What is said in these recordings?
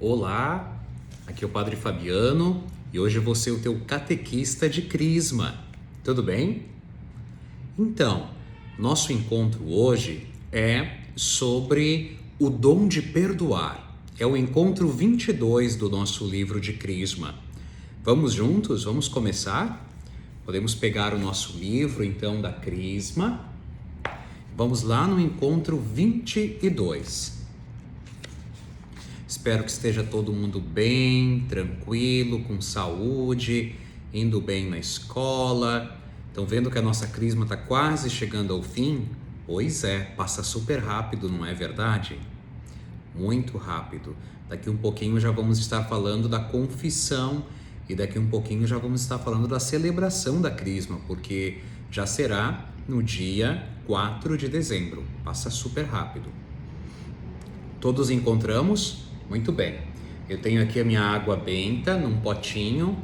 Olá, aqui é o Padre Fabiano e hoje eu vou ser o teu catequista de Crisma. Tudo bem? Então, nosso encontro hoje é sobre o dom de perdoar. É o encontro 22 do nosso livro de Crisma. Vamos juntos? Vamos começar? Podemos pegar o nosso livro, então, da Crisma. Vamos lá no encontro 22. Espero que esteja todo mundo bem, tranquilo, com saúde, indo bem na escola. Estão vendo que a nossa Crisma está quase chegando ao fim? Pois é, passa super rápido, não é verdade? Muito rápido. Daqui um pouquinho já vamos estar falando da confissão e daqui um pouquinho já vamos estar falando da celebração da Crisma, porque já será no dia 4 de dezembro. Passa super rápido. Todos encontramos? Muito bem. Eu tenho aqui a minha água benta num potinho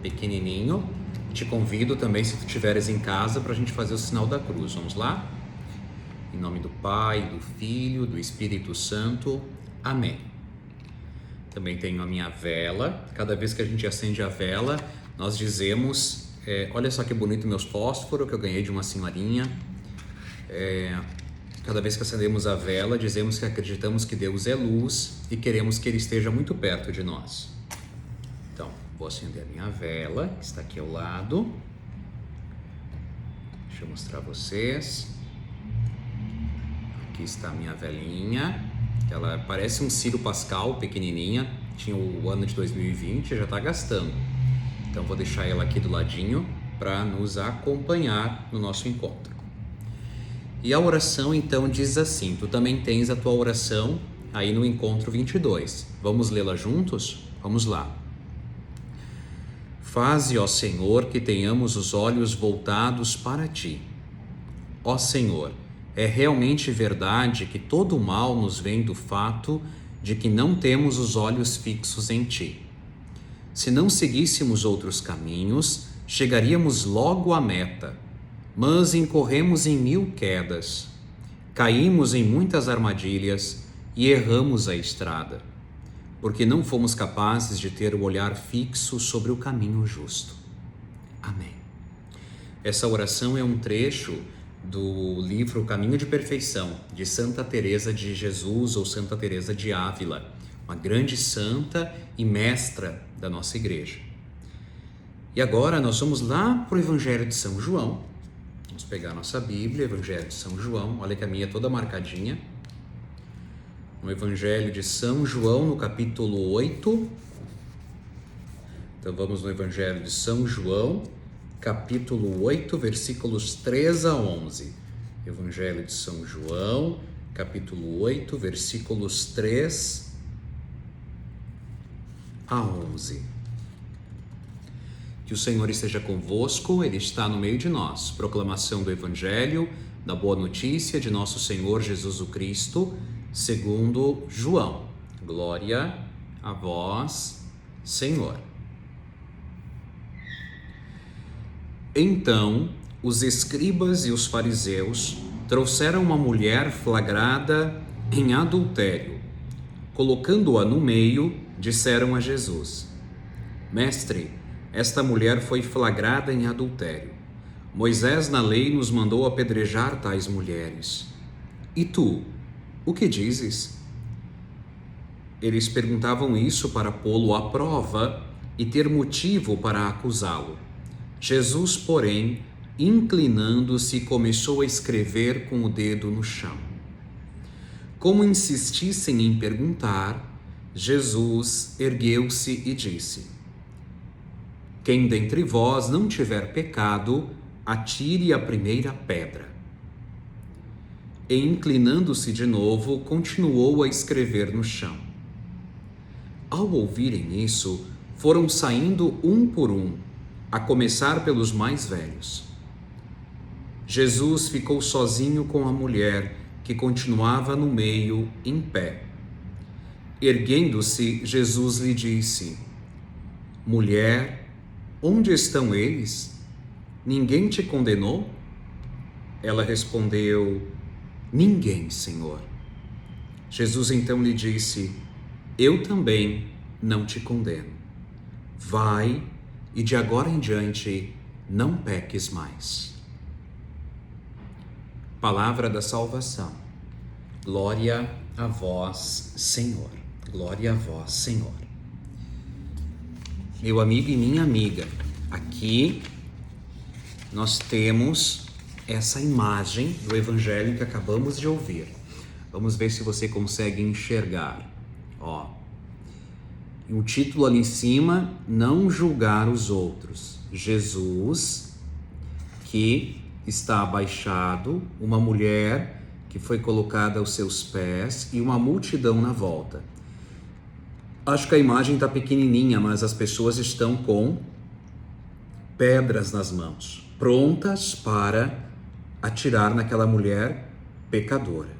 pequenininho. Te convido também, se tu estiveres em casa, para a gente fazer o sinal da cruz. Vamos lá? Em nome do Pai, do Filho, do Espírito Santo. Amém. Também tenho a minha vela. Cada vez que a gente acende a vela, nós dizemos... olha só que bonito meus fósforos que eu ganhei de uma senhorinha. Cada vez que acendemos a vela, dizemos que acreditamos que Deus é luz e queremos que Ele esteja muito perto de nós. Então, vou acender a minha vela, que está aqui ao lado. Deixa eu mostrar a vocês. Aqui está a minha velinha. Ela parece um Ciro Pascal, pequenininha. Tinha o ano de 2020, já está gastando. Então, vou deixar ela aqui do ladinho para nos acompanhar no nosso encontro. E a oração então diz assim, tu também tens a tua oração aí no encontro 22. Vamos lê-la juntos? Vamos lá. Faze, ó Senhor, que tenhamos os olhos voltados para ti. Ó Senhor, é realmente verdade que todo o mal nos vem do fato de que não temos os olhos fixos em ti. Se não seguíssemos outros caminhos, chegaríamos logo à meta. Mas incorremos em 1000 quedas, caímos em muitas armadilhas e erramos a estrada, porque não fomos capazes de ter o olhar fixo sobre o caminho justo. Amém. Essa oração é um trecho do livro Caminho de Perfeição, de Santa Teresa de Jesus ou Santa Teresa de Ávila, uma grande santa e mestra da nossa igreja. E agora nós vamos lá para o Evangelho de São João. Vamos pegar a nossa Bíblia, Evangelho de São João. Olha que a minha é toda marcadinha. No Evangelho de São João, no capítulo 8. Então vamos no Evangelho de São João, capítulo 8, versículos 3 a 11. Evangelho de São João, capítulo 8, versículos 3 a 11. Que o Senhor esteja convosco, Ele está no meio de nós. Proclamação do Evangelho, da Boa Notícia de nosso Senhor Jesus o Cristo, segundo João. Glória a vós, Senhor. Então, os escribas e os fariseus trouxeram uma mulher flagrada em adultério. Colocando-a no meio, disseram a Jesus: Mestre, esta mulher foi flagrada em adultério. Moisés na lei nos mandou apedrejar tais mulheres. E tu, o que dizes? Eles perguntavam isso para pô-lo à prova e ter motivo para acusá-lo. Jesus, porém, inclinando-se, começou a escrever com o dedo no chão. Como insistissem em perguntar, Jesus ergueu-se e disse: Quem dentre vós não tiver pecado, atire a primeira pedra. E inclinando-se de novo, continuou a escrever no chão. Ao ouvirem isso, foram saindo um por um, a começar pelos mais velhos. Jesus ficou sozinho com a mulher, que continuava no meio, em pé. Erguendo-se, Jesus lhe disse: Mulher, onde estão eles? Ninguém te condenou? Ela respondeu: Ninguém, Senhor. Jesus então lhe disse: eu também não te condeno. Vai e de agora em diante não peques mais. Palavra da salvação. Glória a vós, Senhor. Glória a vós, Senhor. Meu amigo e minha amiga, aqui nós temos essa imagem do evangelho que acabamos de ouvir. Vamos ver se você consegue enxergar. E o título ali em cima, não julgar os outros. Jesus, que está abaixado, uma mulher que foi colocada aos seus pés e uma multidão na volta. Acho que a imagem está pequenininha, mas as pessoas estão com pedras nas mãos, prontas para atirar naquela mulher pecadora.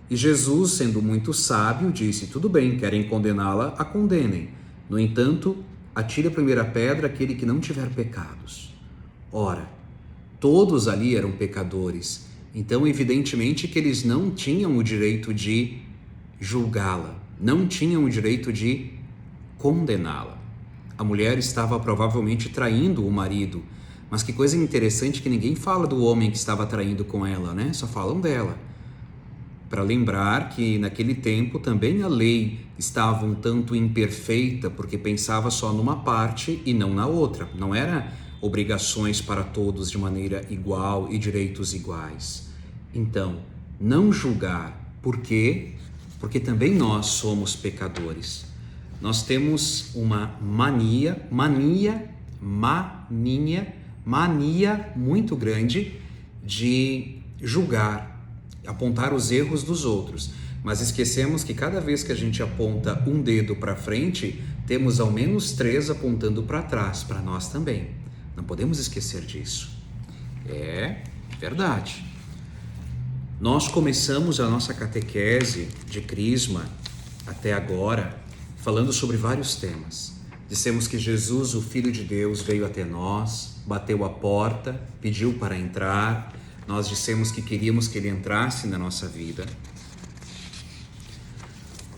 E Jesus, sendo muito sábio, disse: tudo bem, querem condená-la, a condenem. No entanto, atire a primeira pedra aquele que não tiver pecados. Ora, todos ali eram pecadores, então evidentemente que eles não tinham o direito de julgá-la, não tinham o direito de condená-la. A mulher estava provavelmente traindo o marido, mas que coisa interessante que ninguém fala do homem que estava traindo com ela, né? Só falam dela. Para lembrar que naquele tempo também a lei estava um tanto imperfeita, porque pensava só numa parte e não na outra. Não era obrigações para todos de maneira igual e direitos iguais. Então, não julgar. Por quê? Porque também nós somos pecadores. Nós temos uma mania muito grande de julgar, apontar os erros dos outros, mas esquecemos que cada vez que a gente aponta um dedo para frente, temos ao menos 3 apontando para trás, para nós também. Não podemos esquecer disso. É verdade. Nós começamos a nossa catequese de Crisma até agora falando sobre vários temas. Dissemos que Jesus, o Filho de Deus, veio até nós, bateu a porta, pediu para entrar. Nós dissemos que queríamos que ele entrasse na nossa vida.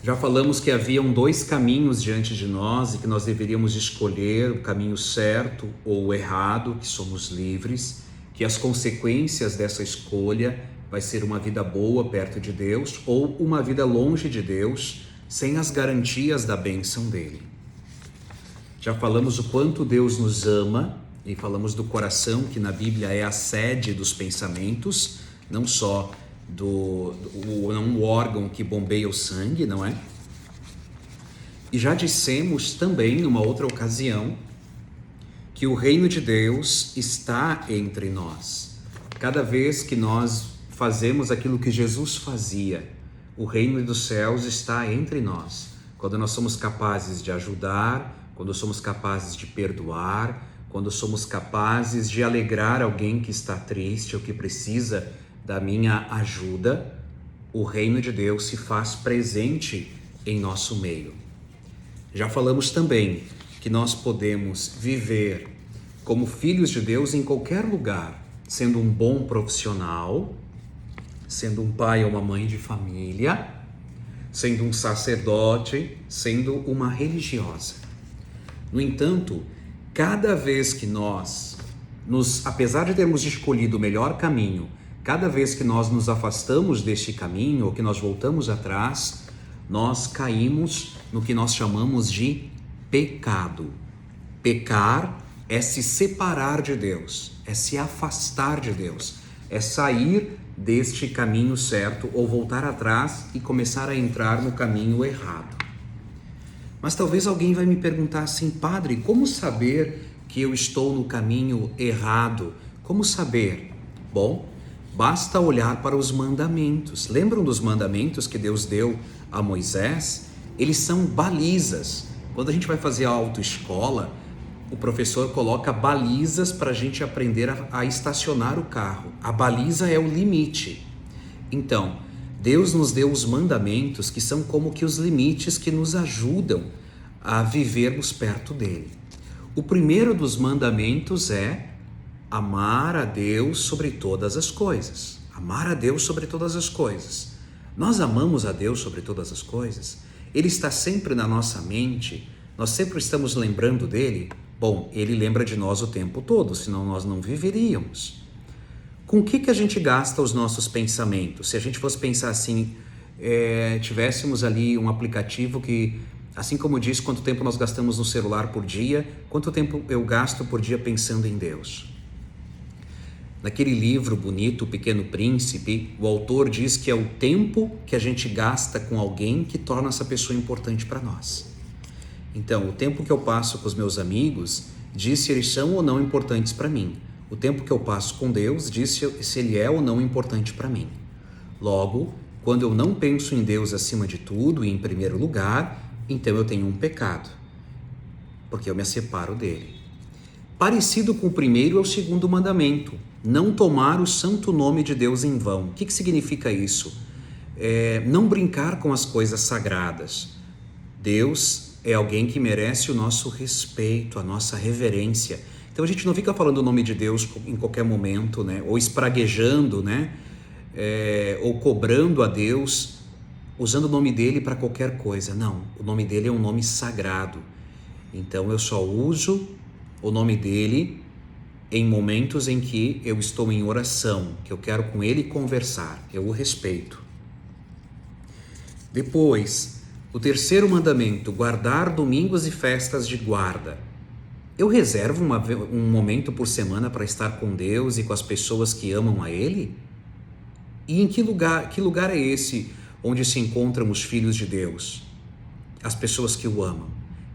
Já falamos que haviam 2 caminhos diante de nós e que nós deveríamos escolher o caminho certo ou o errado, que somos livres, que as consequências dessa escolha vai ser uma vida boa perto de Deus ou uma vida longe de Deus, sem as garantias da bênção dele. Já falamos o quanto Deus nos ama e falamos do coração, que na Bíblia é a sede dos pensamentos, não só um órgão que bombeia o sangue, não é? E já dissemos também, numa outra ocasião, que o reino de Deus está entre nós. Cada vez que nós fazemos aquilo que Jesus fazia, o reino dos céus está entre nós. Quando nós somos capazes de ajudar, quando somos capazes de perdoar, quando somos capazes de alegrar alguém que está triste ou que precisa da minha ajuda, o reino de Deus se faz presente em nosso meio. Já falamos também que nós podemos viver como filhos de Deus em qualquer lugar, sendo um bom profissional, sendo um pai ou uma mãe de família, sendo um sacerdote, sendo uma religiosa. No entanto, cada vez que nós, apesar de termos escolhido o melhor caminho, cada vez que nós nos afastamos deste caminho ou que nós voltamos atrás, nós caímos no que nós chamamos de pecado. Pecar é se separar de Deus, é se afastar de Deus, é sair deste caminho certo ou voltar atrás e começar a entrar no caminho errado. Mas talvez alguém vai me perguntar assim: padre, como saber que eu estou no caminho errado? Como saber? Bom, basta olhar para os mandamentos. Lembram dos mandamentos que Deus deu a Moisés? Eles são balizas. Quando a gente vai fazer a autoescola, o professor coloca balizas para a gente aprender a estacionar o carro. A baliza é o limite. Então, Deus nos deu os mandamentos que são como que os limites que nos ajudam a vivermos perto dele. O primeiro dos mandamentos é amar a Deus sobre todas as coisas. Amar a Deus sobre todas as coisas. Nós amamos a Deus sobre todas as coisas. Ele está sempre na nossa mente, nós sempre estamos lembrando dele. Bom, ele lembra de nós o tempo todo, senão nós não viveríamos. Com o que a gente gasta os nossos pensamentos? Se a gente fosse pensar assim, tivéssemos ali um aplicativo que, assim como diz quanto tempo nós gastamos no celular por dia, quanto tempo eu gasto por dia pensando em Deus? Naquele livro bonito, O Pequeno Príncipe, o autor diz que é o tempo que a gente gasta com alguém que torna essa pessoa importante para nós. Então, o tempo que eu passo com os meus amigos diz se eles são ou não importantes para mim. O tempo que eu passo com Deus diz se ele é ou não importante para mim. Logo, quando eu não penso em Deus acima de tudo e em primeiro lugar, então eu tenho um pecado, porque eu me separo dele. Parecido com o primeiro é o segundo mandamento, não tomar o santo nome de Deus em vão. O que significa isso? Não brincar com as coisas sagradas. Deus é alguém que merece o nosso respeito, a nossa reverência. Então a gente não fica falando o nome de Deus em qualquer momento, né? Ou espraguejando, né? Ou cobrando a Deus, usando o nome dele para qualquer coisa. Não, o nome dele é um nome sagrado. Então eu só uso o nome dele em momentos em que eu estou em oração, que eu quero com ele conversar, eu o respeito. Depois, o terceiro mandamento, guardar domingos e festas de guarda. Eu reservo um momento por semana para estar com Deus e com as pessoas que amam a Ele? E em que lugar é esse onde se encontram os filhos de Deus? As pessoas que o amam.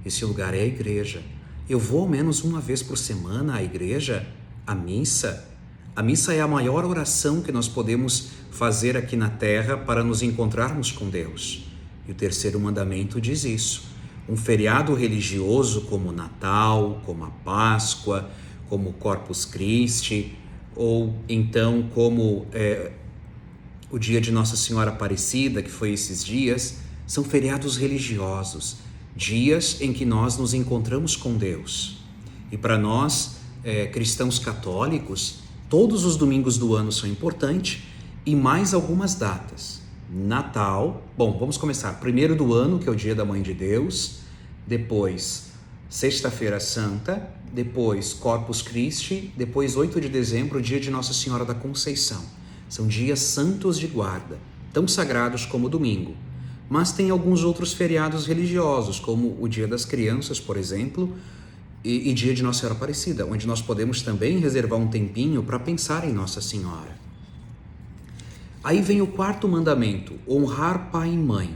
Esse lugar é a igreja. Eu vou ao menos uma vez por semana à igreja, à missa. A missa é a maior oração que nós podemos fazer aqui na terra para nos encontrarmos com Deus. E o terceiro mandamento diz isso. Um feriado religioso como o Natal, como a Páscoa, como o Corpus Christi, ou então como o dia de Nossa Senhora Aparecida, que foi esses dias, são feriados religiosos, dias em que nós nos encontramos com Deus. E para nós, cristãos católicos, todos os domingos do ano são importantes e mais algumas datas. Natal, bom, vamos começar. Primeiro do ano, que é o dia da Mãe de Deus, depois Sexta-feira Santa, depois Corpus Christi, depois 8 de dezembro, o dia de Nossa Senhora da Conceição. São dias santos de guarda, tão sagrados como o domingo. Mas tem alguns outros feriados religiosos, como o Dia das Crianças, por exemplo, e Dia de Nossa Senhora Aparecida, onde nós podemos também reservar um tempinho para pensar em Nossa Senhora. Aí vem o quarto mandamento, honrar pai e mãe.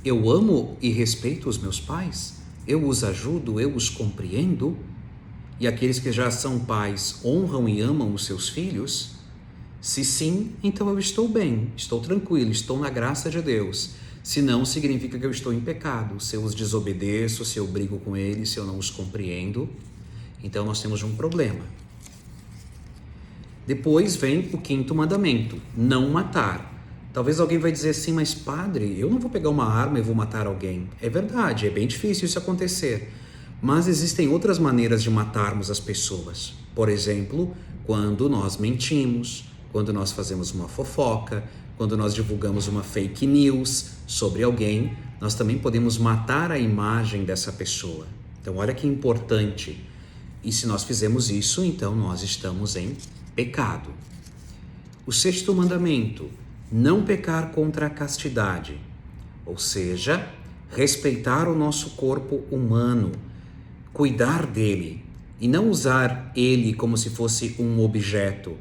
Eu amo e respeito os meus pais? Eu os ajudo, eu os compreendo? E aqueles que já são pais honram e amam os seus filhos? Se sim, então eu estou bem, estou tranquilo, estou na graça de Deus. Se não, significa que eu estou em pecado. Se eu os desobedeço, se eu brigo com eles, se eu não os compreendo, então nós temos um problema. Depois vem o quinto mandamento, não matar. Talvez alguém vai dizer assim, mas padre, eu não vou pegar uma arma e vou matar alguém. É verdade, é bem difícil isso acontecer. Mas existem outras maneiras de matarmos as pessoas. Por exemplo, quando nós mentimos, quando nós fazemos uma fofoca, quando nós divulgamos uma fake news sobre alguém, nós também podemos matar a imagem dessa pessoa. Então, olha que importante. E se nós fizemos isso, então nós estamos em pecado. O sexto mandamento, não pecar contra a castidade, ou seja, respeitar o nosso corpo humano, cuidar dele e não usar ele como se fosse um objeto,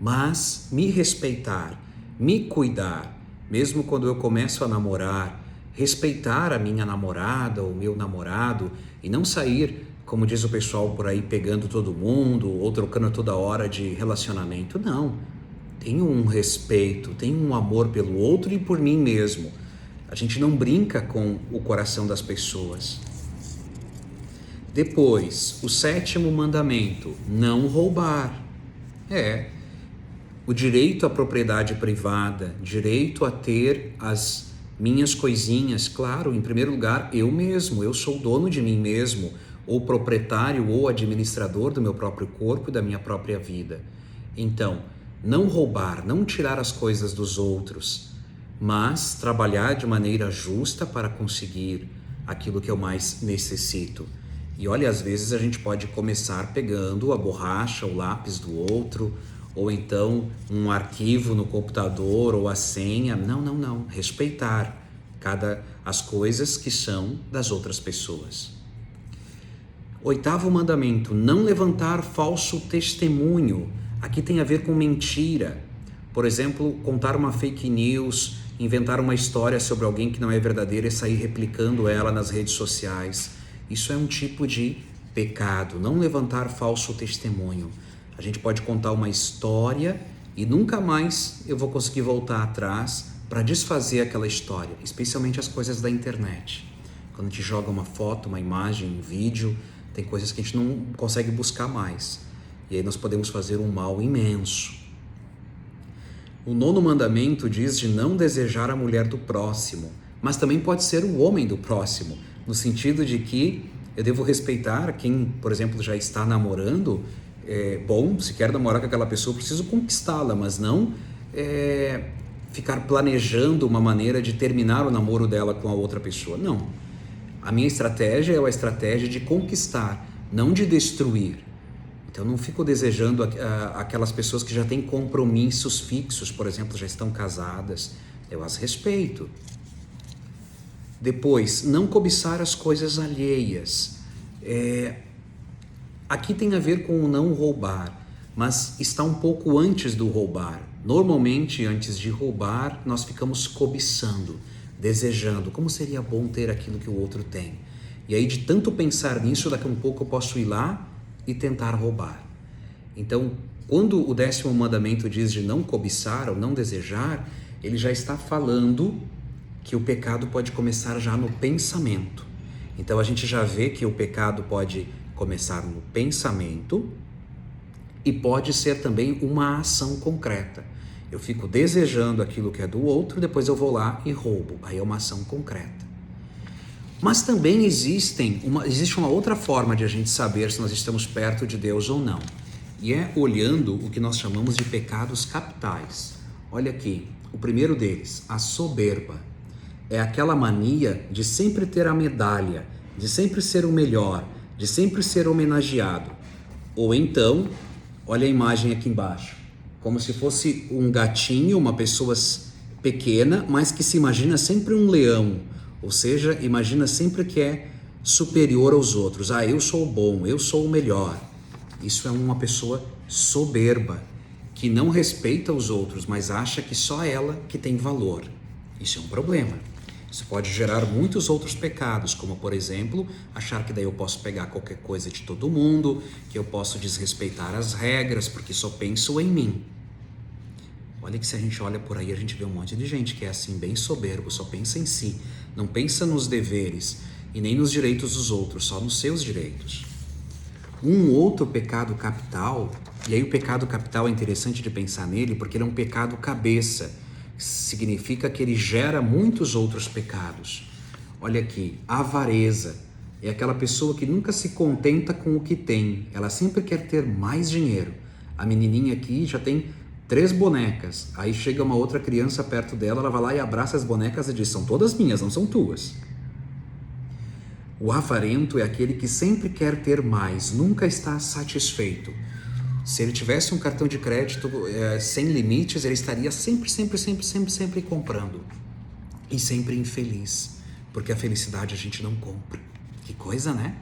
mas me respeitar, me cuidar, mesmo quando eu começo a namorar, respeitar a minha namorada ou meu namorado e não sair, como diz o pessoal por aí, pegando todo mundo ou trocando toda hora de relacionamento. Não, tenho um respeito, tenho um amor pelo outro e por mim mesmo. A gente não brinca com o coração das pessoas. Depois, o sétimo mandamento, não roubar. O direito à propriedade privada, direito a ter as minhas coisinhas. Claro, em primeiro lugar, eu mesmo, eu sou dono de mim mesmo, ou proprietário ou administrador do meu próprio corpo e da minha própria vida. Então, não roubar, não tirar as coisas dos outros, mas trabalhar de maneira justa para conseguir aquilo que eu mais necessito. E olha, às vezes a gente pode começar pegando a borracha, o lápis do outro, ou então um arquivo no computador ou a senha. Não. Respeitar as coisas que são das outras pessoas. 8º mandamento, não levantar falso testemunho. Aqui tem a ver com mentira. Por exemplo, contar uma fake news, inventar uma história sobre alguém que não é verdadeira e sair replicando ela nas redes sociais. Isso é um tipo de pecado, não levantar falso testemunho. A gente pode contar uma história e nunca mais eu vou conseguir voltar atrás para desfazer aquela história, especialmente as coisas da internet. Quando a gente joga uma foto, uma imagem, um vídeo, tem coisas que a gente não consegue buscar mais. E aí nós podemos fazer um mal imenso. O 9º mandamento diz de não desejar a mulher do próximo, mas também pode ser o homem do próximo, no sentido de que eu devo respeitar quem, por exemplo, já está namorando. Bom, se quer namorar com aquela pessoa, eu preciso conquistá-la, mas não ficar planejando uma maneira de terminar o namoro dela com a outra pessoa. Não. A minha estratégia é a estratégia de conquistar, não de destruir. Então, eu não fico desejando aquelas pessoas que já têm compromissos fixos, por exemplo, já estão casadas. Eu as respeito. Depois, não cobiçar as coisas alheias. Aqui tem a ver com o não roubar, mas está um pouco antes do roubar. Normalmente, antes de roubar, nós ficamos cobiçando, desejando. Como seria bom ter aquilo que o outro tem? E aí, de tanto pensar nisso, daqui a um pouco eu posso ir lá e tentar roubar. Então, quando o 10º mandamento diz de não cobiçar ou não desejar, ele já está falando que o pecado pode começar já no pensamento. Então, a gente já vê que o pecado pode começar no pensamento e pode ser também uma ação concreta. Eu fico desejando aquilo que é do outro, depois eu vou lá e roubo. Aí é uma ação concreta. Mas também existe uma outra forma de a gente saber se nós estamos perto de Deus ou não. E é olhando o que nós chamamos de pecados capitais. Olha aqui, o primeiro deles, a soberba. É aquela mania de sempre ter a medalha, de sempre ser o melhor, de sempre ser homenageado. Ou então, olha a imagem aqui embaixo, como se fosse um gatinho, uma pessoa pequena, mas que se imagina sempre um leão. Ou seja, imagina sempre que é superior aos outros. Eu sou bom, eu sou o melhor. Isso é uma pessoa soberba, que não respeita os outros, mas acha que só ela que tem valor. Isso é um problema. Isso pode gerar muitos outros pecados, como, por exemplo, achar que daí eu posso pegar qualquer coisa de todo mundo, que eu posso desrespeitar as regras, porque só penso em mim. Olha que se a gente olha por aí, a gente vê um monte de gente que é assim, bem soberbo, só pensa em si, não pensa nos deveres e nem nos direitos dos outros, só nos seus direitos. Um outro pecado capital, e aí o pecado capital é interessante de pensar nele, porque ele é um pecado cabeça, significa que ele gera muitos outros pecados. Olha aqui, avareza é aquela pessoa que nunca se contenta com o que tem, ela sempre quer ter mais dinheiro. A menininha aqui já tem 3 bonecas, aí chega uma outra criança perto dela, ela vai lá e abraça as bonecas e diz, são todas minhas, não são tuas. O avarento é aquele que sempre quer ter mais, nunca está satisfeito. Se ele tivesse um cartão de crédito sem limites, ele estaria sempre comprando. E sempre infeliz, porque a felicidade a gente não compra. Que coisa, né?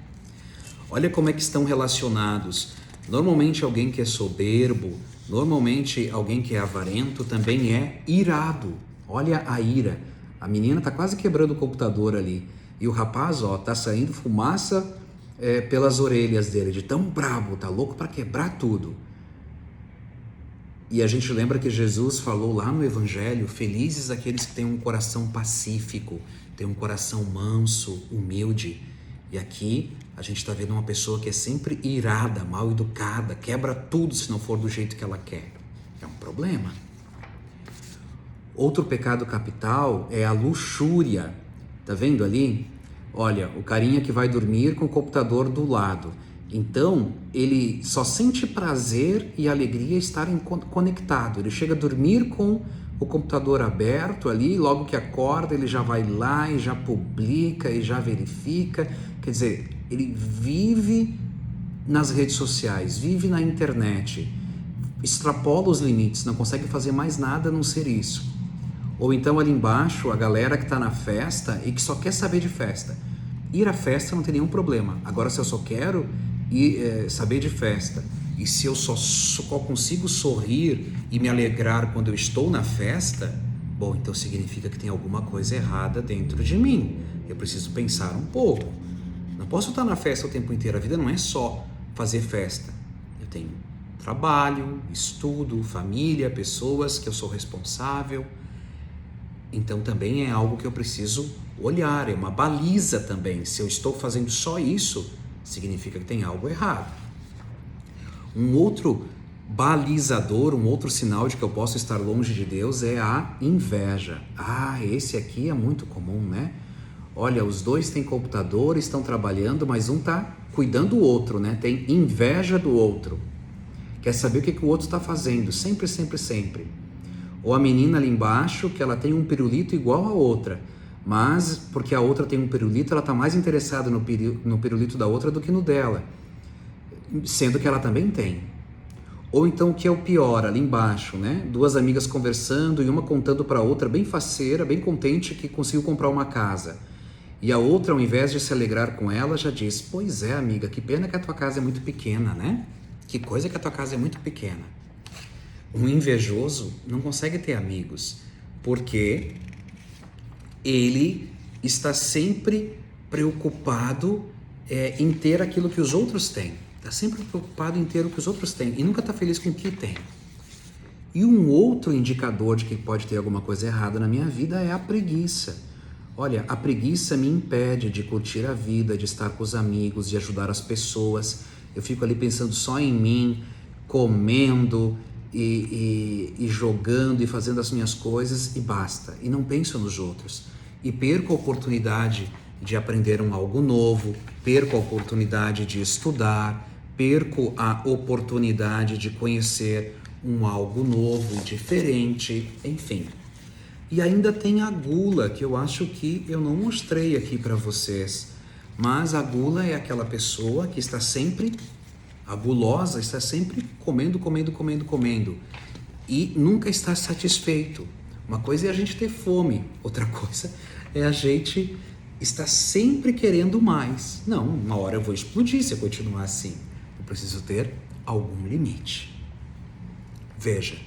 Olha como é que estão relacionados. Normalmente alguém que é soberbo, normalmente alguém que é avarento também é irado. Olha a ira. A menina tá quase quebrando o computador ali. E o rapaz, tá saindo fumaça pelas orelhas dele, de tão bravo, tá louco para quebrar tudo. E a gente lembra que Jesus falou lá no Evangelho, felizes aqueles que têm um coração pacífico, têm um coração manso, humilde. E aqui a gente está vendo uma pessoa que é sempre irada, mal educada, quebra tudo se não for do jeito que ela quer. É um problema. Outro pecado capital é a luxúria. Tá vendo ali? Olha, o carinha que vai dormir com o computador do lado. Então, ele só sente prazer e alegria estarem conectado. Ele chega a dormir com o computador aberto ali, logo que acorda ele já vai lá e já publica e já verifica. Quer dizer, ele vive nas redes sociais, vive na internet, extrapola os limites, não consegue fazer mais nada a não ser isso. Ou então ali embaixo, a galera que está na festa e que só quer saber de festa. Ir à festa não tem nenhum problema. Agora, se eu só quero saber de festa, e se eu só consigo sorrir e me alegrar quando eu estou na festa, bom, então significa que tem alguma coisa errada dentro de mim. Eu preciso pensar um pouco. Não posso estar na festa o tempo inteiro. A vida não é só fazer festa. Eu tenho trabalho, estudo, família, pessoas que eu sou responsável. Então também é algo que eu preciso olhar, é uma baliza também. Se eu estou fazendo só isso, significa que tem algo errado. Um outro balizador, um outro sinal de que eu posso estar longe de Deus é a inveja. Esse aqui é muito comum, né? Olha, os dois têm computador, estão trabalhando, mas um está cuidando do outro, né? Tem inveja do outro. Quer saber o que o outro está fazendo, sempre, sempre, sempre. Ou a menina ali embaixo, que ela tem um pirulito igual a outra, mas porque a outra tem um pirulito, ela está mais interessada no pirulito da outra do que no dela, sendo que ela também tem. Ou então o que é o pior, ali embaixo, né? Duas amigas conversando e uma contando para a outra, bem faceira, bem contente que conseguiu comprar uma casa. E a outra, ao invés de se alegrar com ela, já diz: pois é, amiga, que pena que a tua casa é muito pequena, né? Que coisa que a tua casa é muito pequena. Um invejoso não consegue ter amigos, porque ele está sempre preocupado em ter aquilo que os outros têm. Está sempre preocupado em ter o que os outros têm e nunca está feliz com o que tem. E um outro indicador de que pode ter alguma coisa errada na minha vida é a preguiça. Olha, a preguiça me impede de curtir a vida, de estar com os amigos, de ajudar as pessoas. Eu fico ali pensando só em mim, comendo e jogando e fazendo as minhas coisas e basta. E não penso nos outros. E perco a oportunidade de aprender algo novo, perco a oportunidade de estudar, perco a oportunidade de conhecer algo novo, diferente, enfim. E ainda tem a gula, que eu acho que eu não mostrei aqui para vocês. Mas a gula é aquela pessoa que está sempre, a gulosa está sempre comendo, comendo, comendo, comendo. E nunca está satisfeito. Uma coisa é a gente ter fome, outra coisa é a gente estar sempre querendo mais. Não, uma hora eu vou explodir se eu continuar assim. Eu preciso ter algum limite. Veja,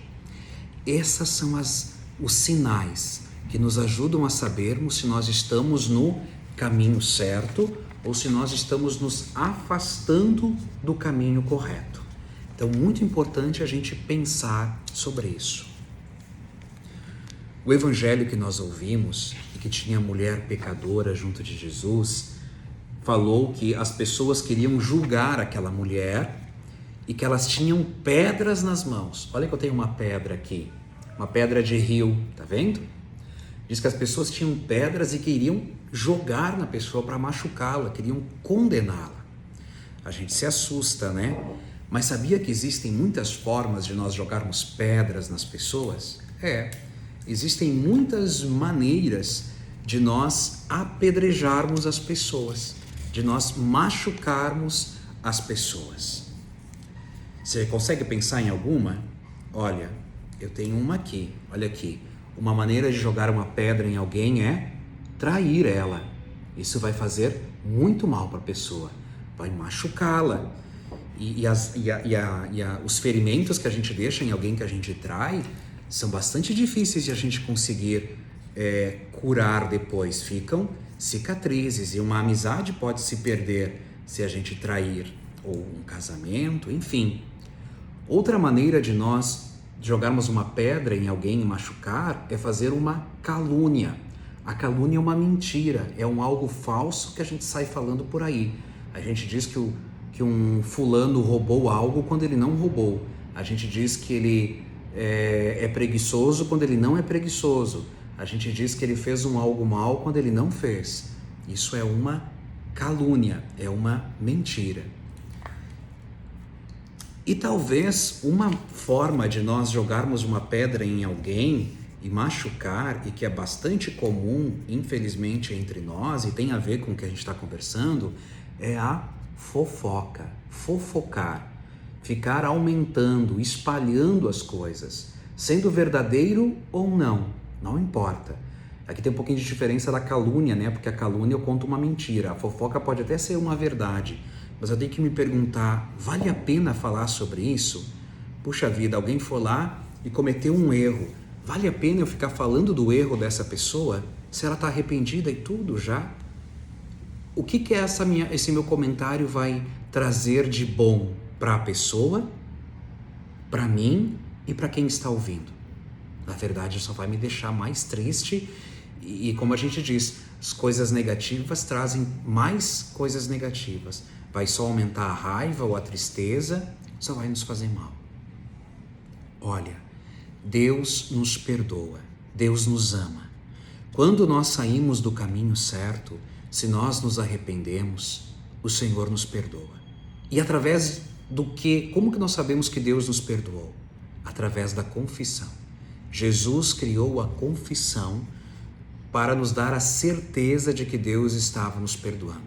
essas são os sinais que nos ajudam a sabermos se nós estamos no caminho certo ou se nós estamos nos afastando do caminho correto. Então, muito importante a gente pensar sobre isso. O evangelho que nós ouvimos, e que tinha a mulher pecadora junto de Jesus, falou que as pessoas queriam julgar aquela mulher e que elas tinham pedras nas mãos. Olha que eu tenho uma pedra aqui, uma pedra de rio, tá vendo? Diz que as pessoas tinham pedras e queriam jogar na pessoa para machucá-la, queriam condená-la. A gente se assusta, né? Mas sabia que existem muitas formas de nós jogarmos pedras nas pessoas? Existem muitas maneiras de nós apedrejarmos as pessoas, de nós machucarmos as pessoas. Você consegue pensar em alguma? Olha, eu tenho uma aqui, olha aqui. Uma maneira de jogar uma pedra em alguém é trair ela. Isso vai fazer muito mal para a pessoa, vai machucá-la. Os ferimentos que a gente deixa em alguém que a gente trai são bastante difíceis de a gente conseguir curar depois. Ficam cicatrizes e uma amizade pode se perder se a gente trair, ou um casamento, enfim. Outra maneira de nós jogarmos uma pedra em alguém e machucar é fazer uma calúnia. A calúnia é uma mentira, é algo falso que a gente sai falando por aí. A gente diz que um fulano roubou algo quando ele não roubou. A gente diz que ele é preguiçoso quando ele não é preguiçoso. A gente diz que ele fez algo mal quando ele não fez. Isso é uma calúnia, é uma mentira. E talvez uma forma de nós jogarmos uma pedra em alguém e machucar, e que é bastante comum, infelizmente, entre nós, e tem a ver com o que a gente está conversando, é a fofoca, fofocar, ficar aumentando, espalhando as coisas, sendo verdadeiro ou não, não importa. Aqui tem um pouquinho de diferença da calúnia, né? Porque a calúnia eu conto uma mentira, a fofoca pode até ser uma verdade, mas eu tenho que me perguntar, vale a pena falar sobre isso? Puxa vida, alguém foi lá e cometeu um erro, vale a pena eu ficar falando do erro dessa pessoa? Se ela está arrependida e tudo já? O que esse meu comentário vai trazer de bom para a pessoa, para mim e para quem está ouvindo? Na verdade, só vai me deixar mais triste e como a gente diz, as coisas negativas trazem mais coisas negativas. Vai só aumentar a raiva ou a tristeza, só vai nos fazer mal. Olha, Deus nos perdoa, Deus nos ama. Quando nós saímos do caminho certo, se nós nos arrependemos, o Senhor nos perdoa. E através do que? Como que nós sabemos que Deus nos perdoou? Através da confissão. Jesus criou a confissão para nos dar a certeza de que Deus estava nos perdoando.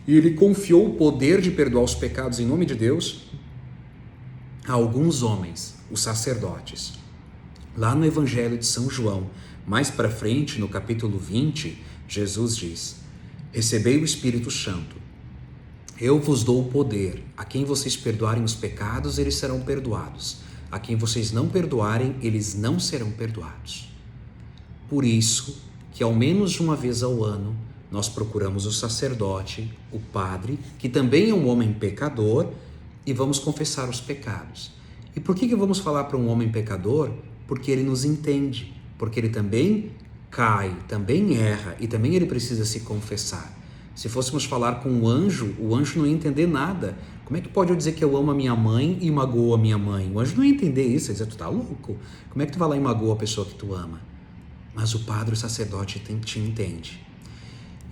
E Ele confiou o poder de perdoar os pecados em nome de Deus a alguns homens, os sacerdotes. Lá no Evangelho de São João, mais para frente, no capítulo 20, Jesus diz: recebei o Espírito Santo. Eu vos dou o poder. A quem vocês perdoarem os pecados, eles serão perdoados. A quem vocês não perdoarem, eles não serão perdoados. Por isso que ao menos uma vez ao ano, nós procuramos o sacerdote, o padre, que também é um homem pecador, e vamos confessar os pecados. E por que vamos falar para um homem pecador? Porque ele nos entende, porque ele também cai, também erra, e também ele precisa se confessar. Se fôssemos falar com o anjo não ia entender nada. Como é que pode eu dizer que eu amo a minha mãe e magoo a minha mãe? O anjo não ia entender isso, ele ia dizer, tu tá louco? Como é que tu vai lá e magoa a pessoa que tu ama? Mas o padre, o sacerdote, te entende.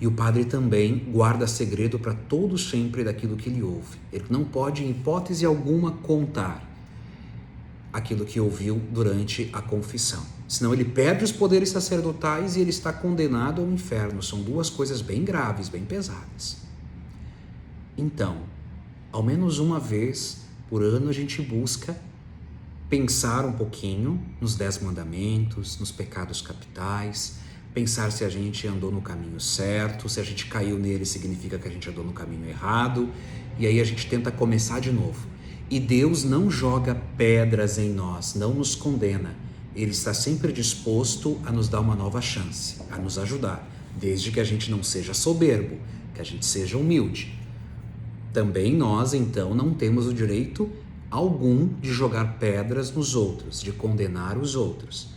E o padre também guarda segredo para todo sempre daquilo que ele ouve. Ele não pode, em hipótese alguma, contar aquilo que ouviu durante a confissão. Senão ele perde os poderes sacerdotais e ele está condenado ao inferno. São duas coisas bem graves, bem pesadas. Então, ao menos uma vez por ano a gente busca pensar um pouquinho nos 10 mandamentos, nos pecados capitais, pensar se a gente andou no caminho certo, se a gente caiu nele significa que a gente andou no caminho errado, e aí a gente tenta começar de novo. E Deus não joga pedras em nós, não nos condena. Ele está sempre disposto a nos dar uma nova chance, a nos ajudar, desde que a gente não seja soberbo, que a gente seja humilde. Também nós, então, não temos o direito algum de jogar pedras nos outros, de condenar os outros.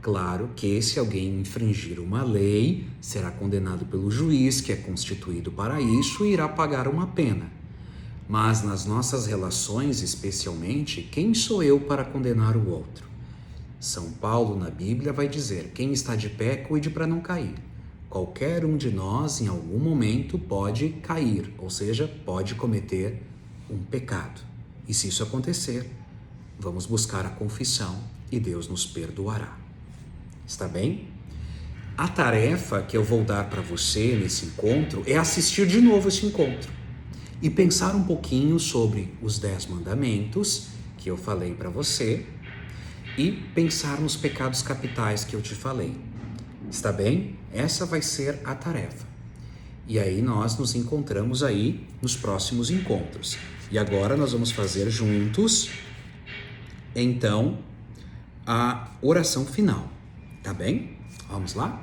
Claro que se alguém infringir uma lei, será condenado pelo juiz, que é constituído para isso, e irá pagar uma pena. Mas nas nossas relações, especialmente, quem sou eu para condenar o outro? São Paulo, na Bíblia, vai dizer, quem está de pé, cuide para não cair. Qualquer um de nós, em algum momento, pode cair, ou seja, pode cometer um pecado. E se isso acontecer, vamos buscar a confissão e Deus nos perdoará. Está bem? A tarefa que eu vou dar para você nesse encontro é assistir de novo esse encontro e pensar um pouquinho sobre os 10 mandamentos que eu falei para você e pensar nos pecados capitais que eu te falei. Está bem? Essa vai ser a tarefa. E aí nós nos encontramos aí nos próximos encontros. E agora nós vamos fazer juntos, então, a oração final. Tá bem? Vamos lá?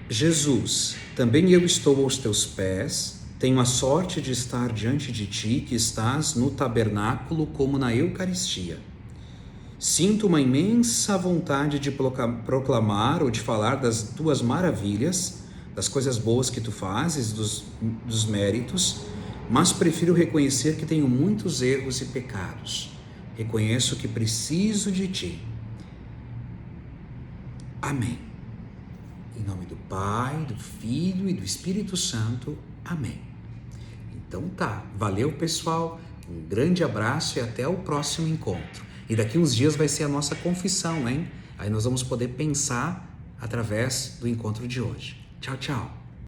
Jesus, também eu estou aos teus pés, tenho a sorte de estar diante de ti, que estás no tabernáculo como na Eucaristia. Sinto uma imensa vontade de proclamar ou de falar das tuas maravilhas, das coisas boas que tu fazes, dos méritos, mas prefiro reconhecer que tenho muitos erros e pecados. Reconheço que preciso de ti. Amém. Em nome do Pai, do Filho e do Espírito Santo. Amém. Então tá, valeu pessoal, um grande abraço e até o próximo encontro. E daqui uns dias vai ser a nossa confissão, hein? Aí nós vamos poder pensar através do encontro de hoje. Tchau, tchau.